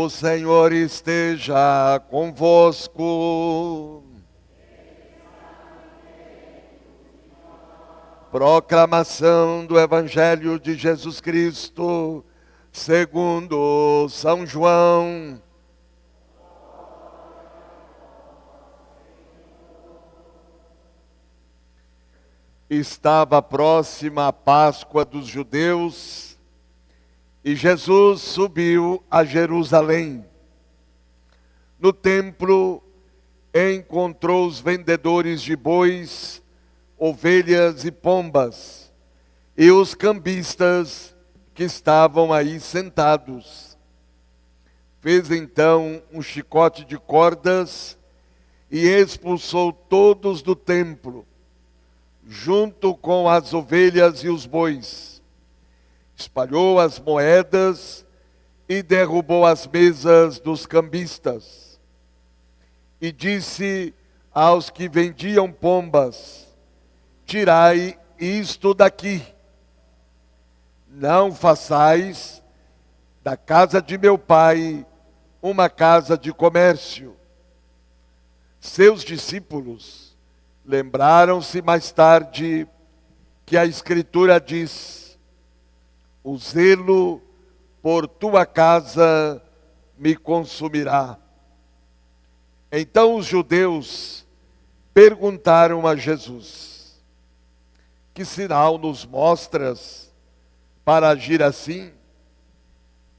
O Senhor esteja convosco. Proclamação do Evangelho de Jesus Cristo, segundo São João. Estava próxima a Páscoa dos judeus e Jesus subiu a Jerusalém. No templo, encontrou os vendedores de bois, ovelhas e pombas, e os cambistas que estavam aí sentados. Fez então um chicote de cordas e expulsou todos do templo, junto com as ovelhas e os bois. Espalhou as moedas e derrubou as mesas dos cambistas. E disse aos que vendiam pombas: tirai isto daqui. Não façais da casa de meu pai uma casa de comércio. Seus discípulos lembraram-se mais tarde que a Escritura diz: o zelo por tua casa me consumirá. Então os judeus perguntaram a Jesus: que sinal nos mostras para agir assim?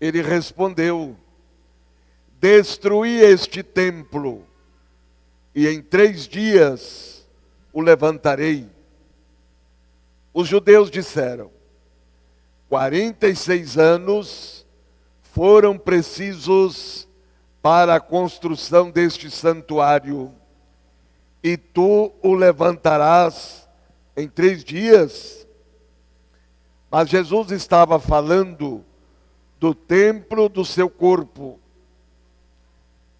Ele respondeu: destruí este templo, e em 3 dias o levantarei. Os judeus disseram: 46 anos foram precisos para a construção deste santuário, e tu o levantarás em 3 dias? Mas Jesus estava falando do templo do seu corpo.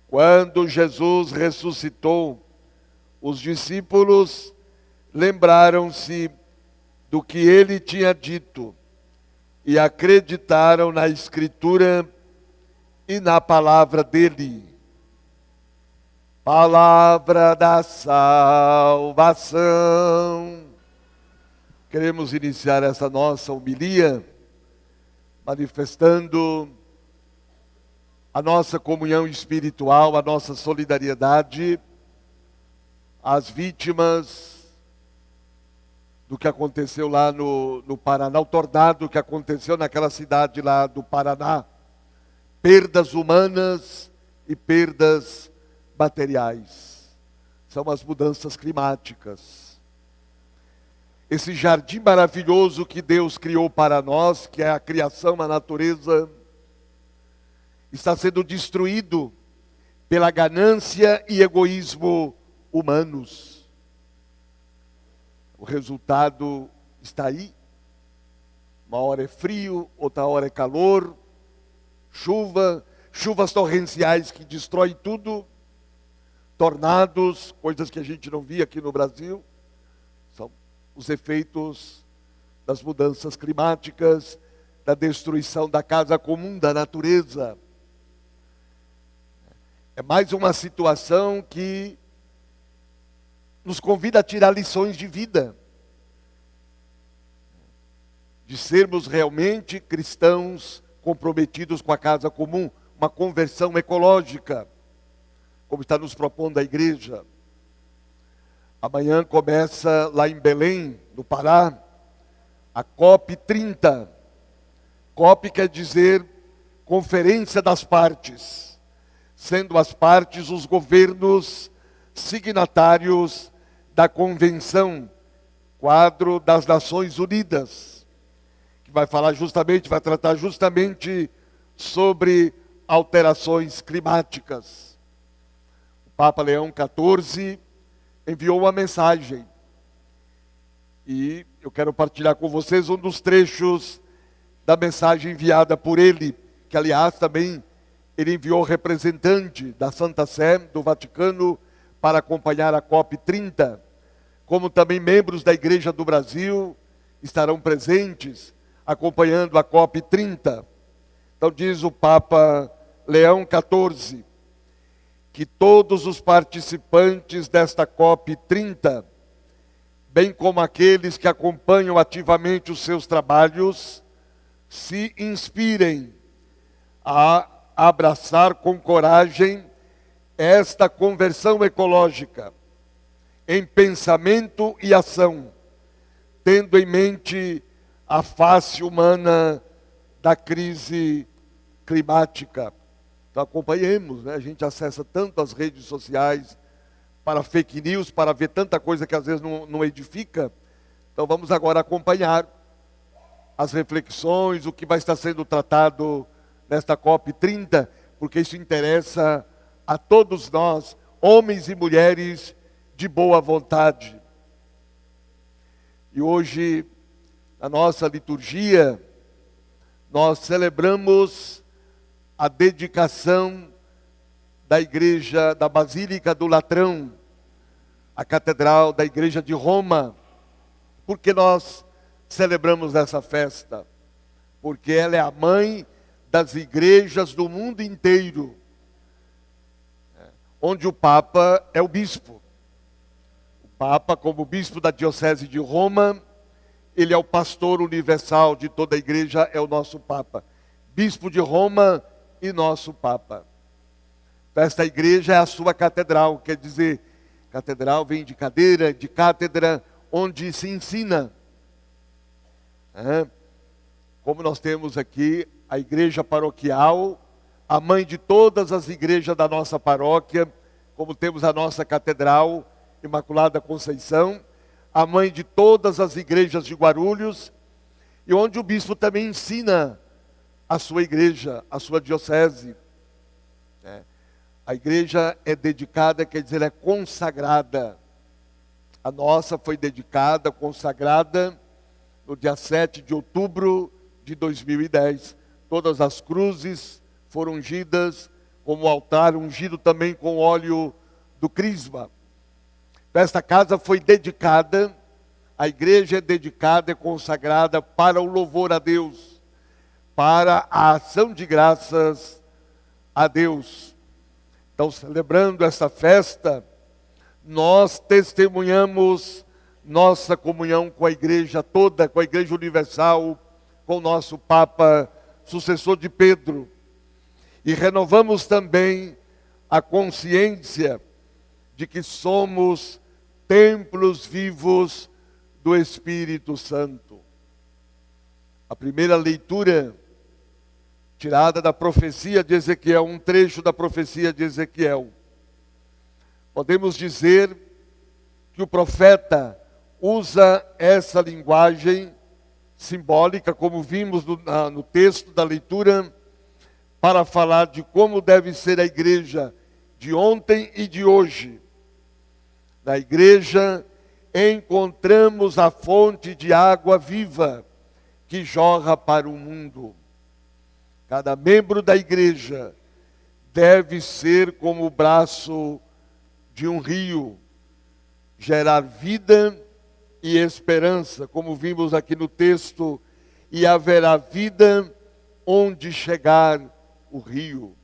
Quando Jesus ressuscitou, os discípulos lembraram-se do que ele tinha dito e acreditaram na Escritura e na palavra dele. Palavra da salvação. Queremos iniciar essa nossa homilia manifestando a nossa comunhão espiritual, a nossa solidariedade às vítimas do que aconteceu lá no Paraná, o tornado que aconteceu naquela cidade lá do Paraná. Perdas humanas e perdas materiais. São as mudanças climáticas. Esse jardim maravilhoso que Deus criou para nós, que é a criação, a natureza, está sendo destruído pela ganância e egoísmo humanos. O resultado está aí. Uma hora é frio, outra hora é calor, chuvas torrenciais que destroem tudo, tornados, coisas que a gente não via aqui no Brasil. São os efeitos das mudanças climáticas, da destruição da casa comum, da natureza. É mais uma situação que nos convida a tirar lições de vida, de sermos realmente cristãos comprometidos com a casa comum, uma conversão ecológica, como está nos propondo a igreja. Amanhã começa lá em Belém, no Pará, a COP 30. COP quer dizer Conferência das Partes, sendo as partes os governos signatários da Convenção Quadro das Nações Unidas, que vai tratar justamente sobre alterações climáticas. O Papa Leão XIV enviou uma mensagem, e eu quero partilhar com vocês um dos trechos da mensagem enviada por ele, que aliás também ele enviou representante da Santa Sé, do Vaticano, para acompanhar a COP 30, como também membros da Igreja do Brasil estarão presentes acompanhando a COP 30. Então diz o Papa Leão XIV, que todos os participantes desta COP30, bem como aqueles que acompanham ativamente os seus trabalhos, se inspirem a abraçar com coragem esta conversão ecológica em pensamento e ação, tendo em mente a face humana da crise climática. Então acompanhemos, né? A gente acessa tanto as redes sociais para fake news, para ver tanta coisa que às vezes não edifica. Então vamos agora acompanhar as reflexões, o que vai estar sendo tratado nesta COP30, porque isso interessa a todos nós, homens e mulheres de boa vontade. E hoje, na nossa liturgia, nós celebramos a dedicação da igreja, da Basílica do Latrão, a catedral da igreja de Roma. Por que nós celebramos essa festa? Porque ela é a mãe das igrejas do mundo inteiro, onde o Papa é o bispo. O Papa, como bispo da Diocese de Roma, ele é o pastor universal de toda a igreja, é o nosso Papa. Bispo de Roma e nosso Papa. Então, esta igreja é a sua catedral, quer dizer, catedral vem de cadeira, de cátedra, onde se ensina. Como nós temos aqui a igreja paroquial, a mãe de todas as igrejas da nossa paróquia, como temos a nossa catedral, Imaculada Conceição, a mãe de todas as igrejas de Guarulhos, e onde o bispo também ensina a sua igreja, a sua diocese. A igreja é dedicada, quer dizer, é consagrada. A nossa foi dedicada, consagrada, no dia 7 de outubro de 2010. Todas as cruzes foram ungidas, como o altar ungido também com óleo do crisma. Esta casa foi dedicada, a igreja é dedicada, é consagrada para o louvor a Deus, para a ação de graças a Deus. Então, celebrando essa festa, nós testemunhamos nossa comunhão com a igreja toda, com a igreja universal, com o nosso Papa, sucessor de Pedro. E renovamos também a consciência de que somos templos vivos do Espírito Santo. A primeira leitura, tirada da profecia de Ezequiel, um trecho da profecia de Ezequiel. Podemos dizer que o profeta usa essa linguagem simbólica, como vimos no texto da leitura, para falar de como deve ser a igreja de ontem e de hoje. Na igreja encontramos a fonte de água viva que jorra para o mundo. Cada membro da igreja deve ser como o braço de um rio, gerar vida e esperança, como vimos aqui no texto, e haverá vida onde chegar o rio.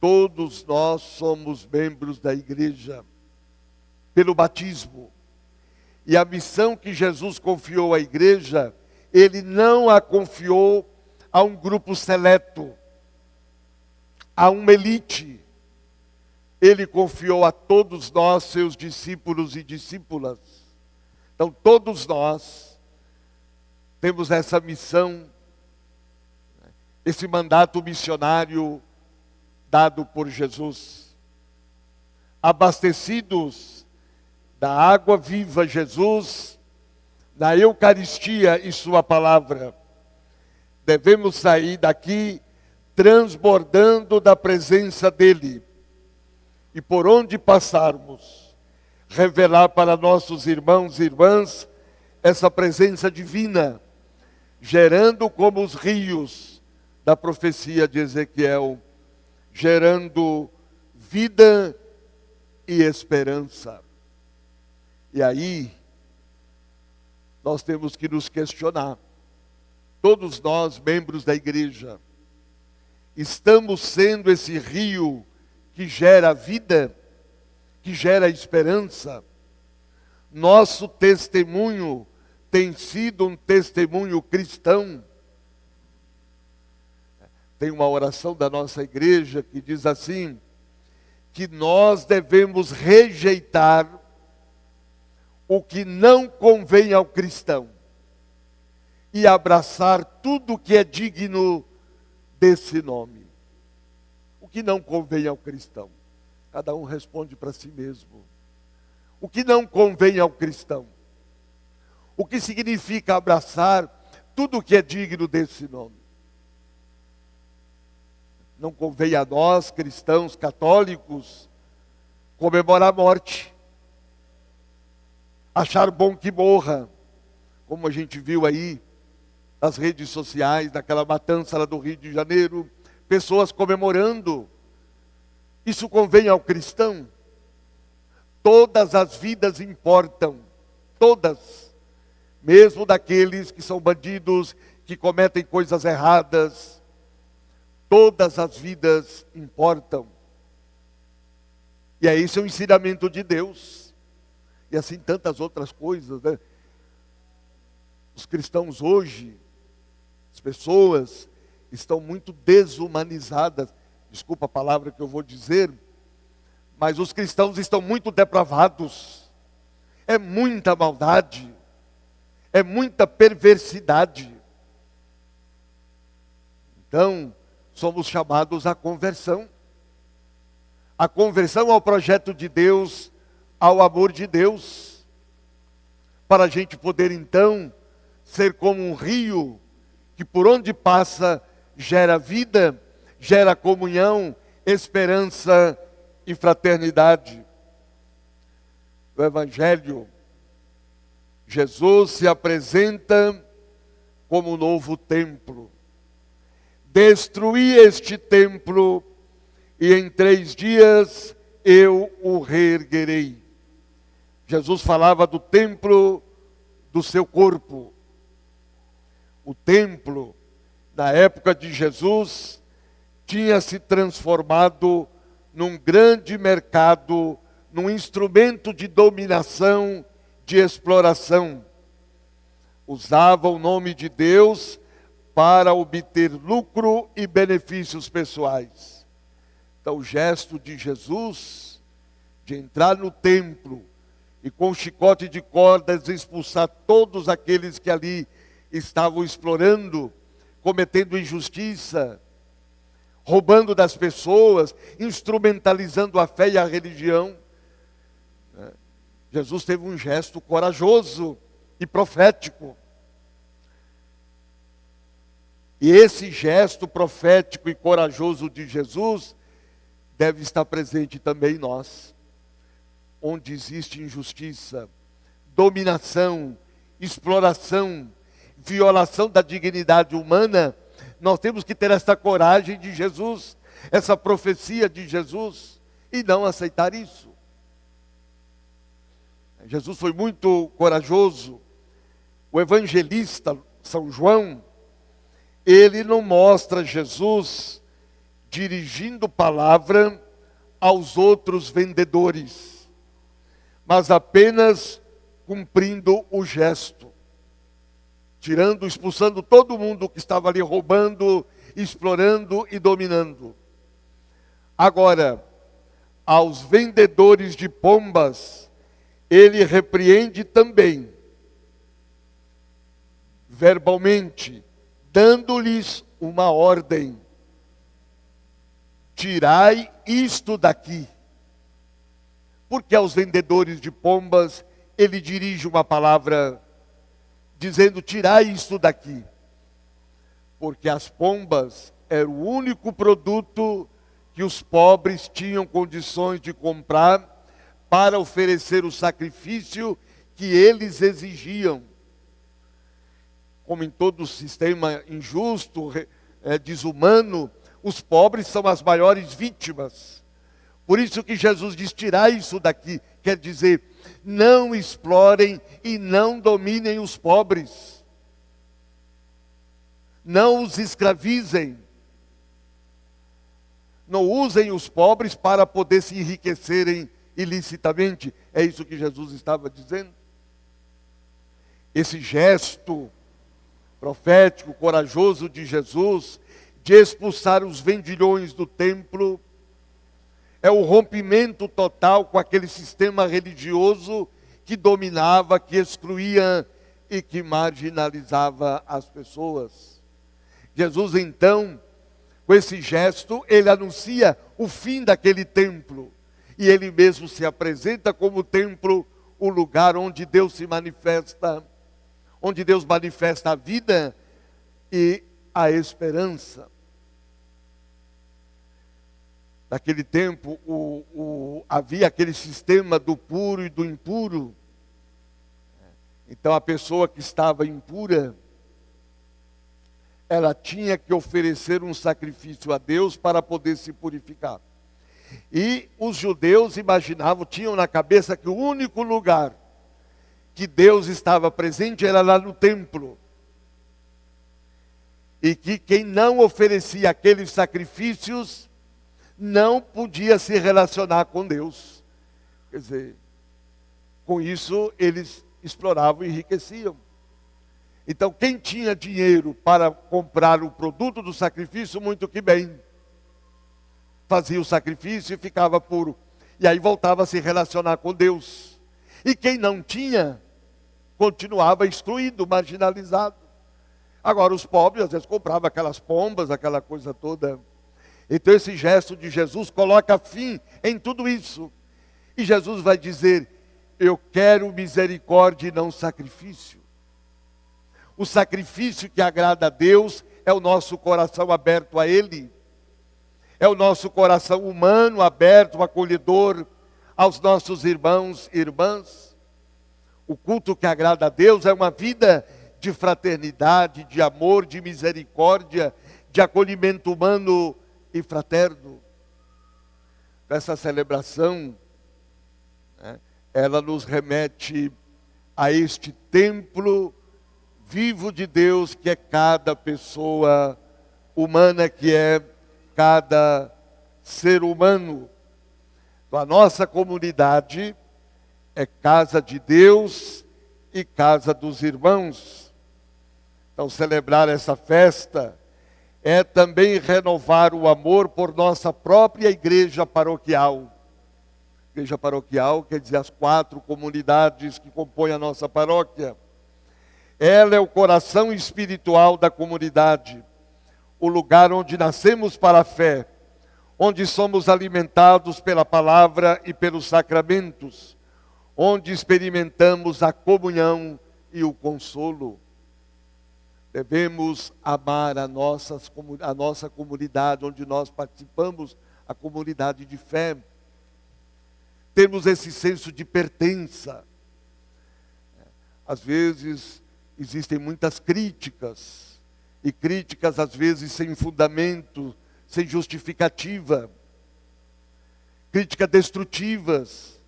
Todos nós somos membros da igreja pelo batismo. E a missão que Jesus confiou à igreja, ele não a confiou a um grupo seleto, a uma elite. Ele confiou a todos nós, seus discípulos e discípulas. Então todos nós temos essa missão, esse mandato missionário dado por Jesus. Abastecidos da água viva, Jesus, na Eucaristia e sua palavra, devemos sair daqui transbordando da presença dele. E por onde passarmos, revelar para nossos irmãos e irmãs essa presença divina, gerando como os rios da profecia de Ezequiel, gerando vida e esperança. E aí, nós temos que nos questionar, todos nós, membros da igreja, estamos sendo esse rio que gera vida, que gera esperança. Nosso testemunho tem sido um testemunho cristão. Tem uma oração da nossa igreja que diz assim, que nós devemos rejeitar o que não convém ao cristão e abraçar tudo que é digno desse nome. O que não convém ao cristão? Cada um responde para si mesmo. O que não convém ao cristão? O que significa abraçar tudo que é digno desse nome? Não convém a nós, cristãos católicos, comemorar a morte. Achar bom que morra, como a gente viu aí nas redes sociais, naquela matança lá do Rio de Janeiro, pessoas comemorando. Isso convém ao cristão? Todas as vidas importam, todas, mesmo daqueles que são bandidos, que cometem coisas erradas, todas as vidas importam. E é esse o ensinamento de Deus. E assim tantas outras coisas, né? Os cristãos hoje, as pessoas estão muito desumanizadas. Desculpa a palavra que eu vou dizer, mas os cristãos estão muito depravados. É muita maldade, é muita perversidade. Então, somos chamados à conversão. A conversão ao projeto de Deus, ao amor de Deus. Para a gente poder então ser como um rio que por onde passa gera vida, gera comunhão, esperança e fraternidade. No Evangelho, Jesus se apresenta como um novo templo. Destruí este templo e em 3 dias eu o reerguerei. Jesus falava do templo do seu corpo. O templo, na época de Jesus, tinha se transformado num grande mercado, num instrumento de dominação, de exploração. Usava o nome de Deus para obter lucro e benefícios pessoais. Então o gesto de Jesus, de entrar no templo e com chicote de cordas expulsar todos aqueles que ali estavam explorando, cometendo injustiça, roubando das pessoas, instrumentalizando a fé e a religião. Jesus teve um gesto corajoso e profético. E esse gesto profético e corajoso de Jesus deve estar presente também em nós. Onde existe injustiça, dominação, exploração, violação da dignidade humana, nós temos que ter essa coragem de Jesus, essa profecia de Jesus, e não aceitar isso. Jesus foi muito corajoso. O evangelista São João, ele não mostra Jesus dirigindo palavra aos outros vendedores, mas apenas cumprindo o gesto, expulsando todo mundo que estava ali roubando, explorando e dominando. Agora, aos vendedores de pombas, ele repreende também, verbalmente, dando-lhes uma ordem: tirai isto daqui. Porque aos vendedores de pombas, ele dirige uma palavra dizendo: tirai isto daqui. Porque as pombas eram o único produto que os pobres tinham condições de comprar para oferecer o sacrifício que eles exigiam. Como em todo sistema injusto, desumano, os pobres são as maiores vítimas. Por isso que Jesus diz: tirai isso daqui. Quer dizer, não explorem e não dominem os pobres. Não os escravizem. Não usem os pobres para poder se enriquecerem ilicitamente. É isso que Jesus estava dizendo. Esse gesto profético, corajoso de Jesus, de expulsar os vendilhões do templo, é o rompimento total com aquele sistema religioso que dominava, que excluía e que marginalizava as pessoas. Jesus, então, com esse gesto, ele anuncia o fim daquele templo. E ele mesmo se apresenta como o templo, o lugar onde Deus se manifesta, onde Deus manifesta a vida e a esperança. Naquele tempo, havia aquele sistema do puro e do impuro. Então, a pessoa que estava impura, ela tinha que oferecer um sacrifício a Deus para poder se purificar. E os judeus imaginavam, tinham na cabeça que o único lugar que Deus estava presente era lá no templo. E que quem não oferecia aqueles sacrifícios não podia se relacionar com Deus. Quer dizer, com isso eles exploravam e enriqueciam. Então, quem tinha dinheiro para comprar o produto do sacrifício, muito que bem. Fazia o sacrifício e ficava puro. E aí voltava a se relacionar com Deus. E quem não tinha, continuava excluído, marginalizado. Agora, os pobres, às vezes, compravam aquelas pombas, aquela coisa toda. Então, esse gesto de Jesus coloca fim em tudo isso. E Jesus vai dizer, eu quero misericórdia e não sacrifício. O sacrifício que agrada a Deus é o nosso coração aberto a Ele. É o nosso coração humano aberto, acolhedor aos nossos irmãos e irmãs. O culto que agrada a Deus é uma vida de fraternidade, de amor, de misericórdia, de acolhimento humano e fraterno. Essa celebração, ela nos remete a este templo vivo de Deus, que é cada pessoa humana, que é cada ser humano. Então, a nossa comunidade é casa de Deus e casa dos irmãos. Então, celebrar essa festa é também renovar o amor por nossa própria igreja paroquial. Igreja paroquial quer dizer as 4 comunidades que compõem a nossa paróquia. Ela é o coração espiritual da comunidade, o lugar onde nascemos para a fé, onde somos alimentados pela palavra e pelos sacramentos, onde experimentamos a comunhão e o consolo. Devemos amar a nossa comunidade, onde nós participamos, a comunidade de fé. Temos esse senso de pertença. Às vezes, existem muitas críticas, e críticas às vezes sem fundamento, sem justificativa, críticas destrutivas.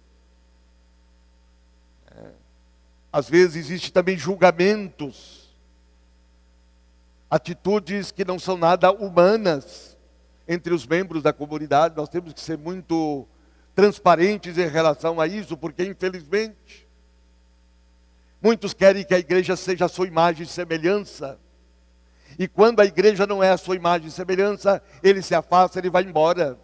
Às vezes existem também julgamentos, atitudes que não são nada humanas entre os membros da comunidade. Nós temos que ser muito transparentes em relação a isso, porque infelizmente muitos querem que a igreja seja a sua imagem e semelhança. E quando a igreja não é a sua imagem e semelhança, ele se afasta, ele vai embora.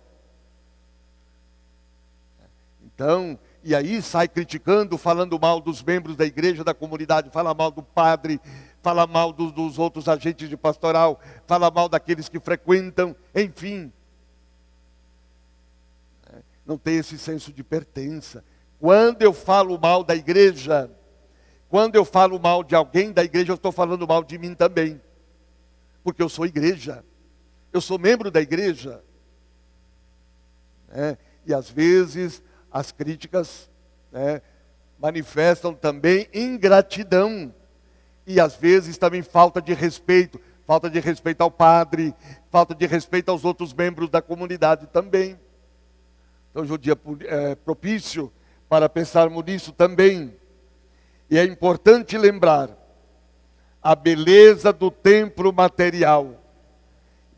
Então, e aí sai criticando, falando mal dos membros da igreja, da comunidade, fala mal do padre, fala mal dos outros agentes de pastoral, fala mal daqueles que frequentam, enfim. Não tem esse senso de pertença. Quando eu falo mal da igreja, quando eu falo mal de alguém da igreja, eu estou falando mal de mim também. Porque eu sou igreja. Eu sou membro da igreja. E às vezes as críticas manifestam também ingratidão. E às vezes também falta de respeito. Falta de respeito ao padre. Falta de respeito aos outros membros da comunidade também. Então hoje é um dia propício para pensarmos nisso também. E é importante lembrar a beleza do templo material.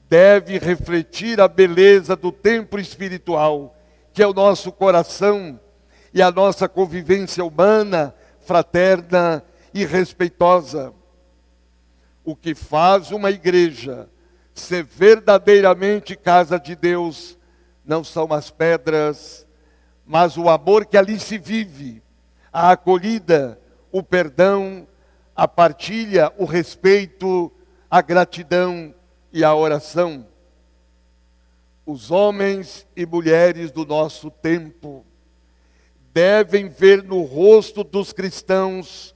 deve refletir a beleza do templo espiritual, que é o nosso coração e a nossa convivência humana, fraterna e respeitosa. O que faz uma igreja ser verdadeiramente casa de Deus não são as pedras, mas o amor que ali se vive, a acolhida, o perdão, a partilha, o respeito, a gratidão e a oração. Os homens e mulheres do nosso tempo devem ver no rosto dos cristãos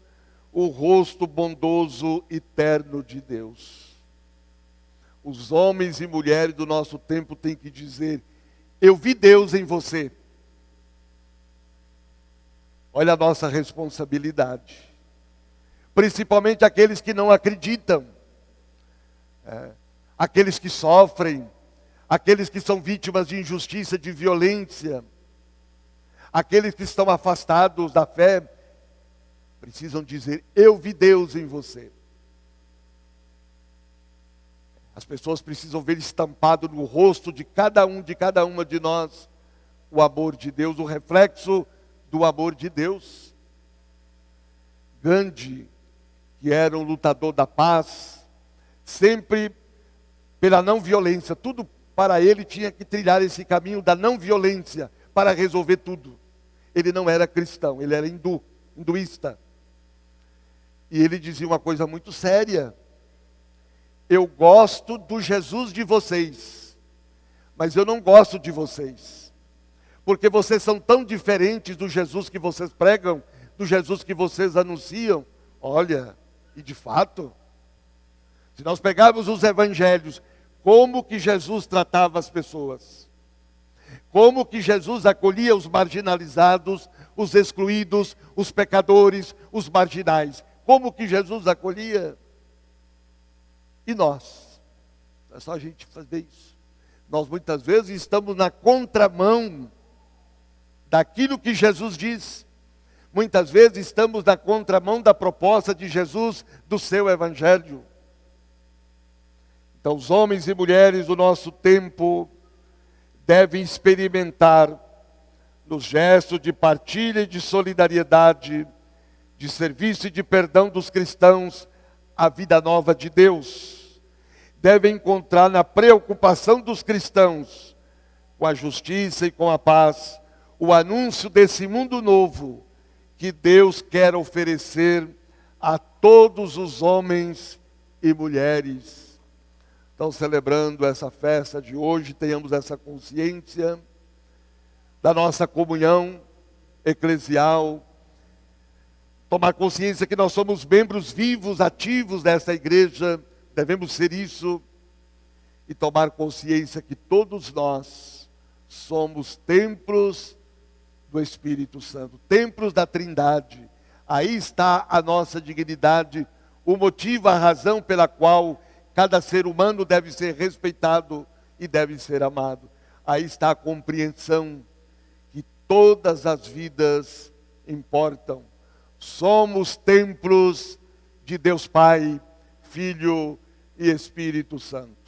o rosto bondoso e terno de Deus. Os homens e mulheres do nosso tempo têm que dizer: eu vi Deus em você. Olha a nossa responsabilidade. Principalmente aqueles que não acreditam. Aqueles que sofrem. Aqueles que são vítimas de injustiça, de violência. Aqueles que estão afastados da fé. Precisam dizer: eu vi Deus em você. As pessoas precisam ver estampado no rosto de cada um, de cada uma de nós, o amor de Deus, o reflexo do amor de Deus. Gandhi, que era um lutador da paz, sempre pela não violência, tudo para ele tinha que trilhar esse caminho da não violência para resolver tudo. Ele não era cristão, ele era hinduísta. E ele dizia uma coisa muito séria: eu gosto do Jesus de vocês, mas eu não gosto de vocês, porque vocês são tão diferentes do Jesus que vocês pregam, do Jesus que vocês anunciam. Olha, e de fato, se nós pegarmos os evangelhos, como que Jesus tratava as pessoas, como que Jesus acolhia os marginalizados, os excluídos, os pecadores, os marginais, como que Jesus acolhia. E nós? É só a gente fazer isso. Nós muitas vezes estamos na contramão daquilo que Jesus diz. Muitas vezes estamos na contramão da proposta de Jesus, do seu evangelho. Então os homens e mulheres do nosso tempo devem experimentar nos gestos de partilha e de solidariedade, de serviço e de perdão dos cristãos, a vida nova de Deus. Devem encontrar na preocupação dos cristãos com a justiça e com a paz o anúncio desse mundo novo que Deus quer oferecer a todos os homens e mulheres. Então, celebrando essa festa de hoje, tenhamos essa consciência da nossa comunhão eclesial, tomar consciência que nós somos membros vivos, ativos dessa igreja, devemos ser isso, e tomar consciência que todos nós somos templos do Espírito Santo, templos da Trindade. Aí está a nossa dignidade, o motivo, a razão pela qual cada ser humano deve ser respeitado e deve ser amado. Aí está a compreensão que todas as vidas importam. Somos templos de Deus Pai, Filho e Espírito Santo.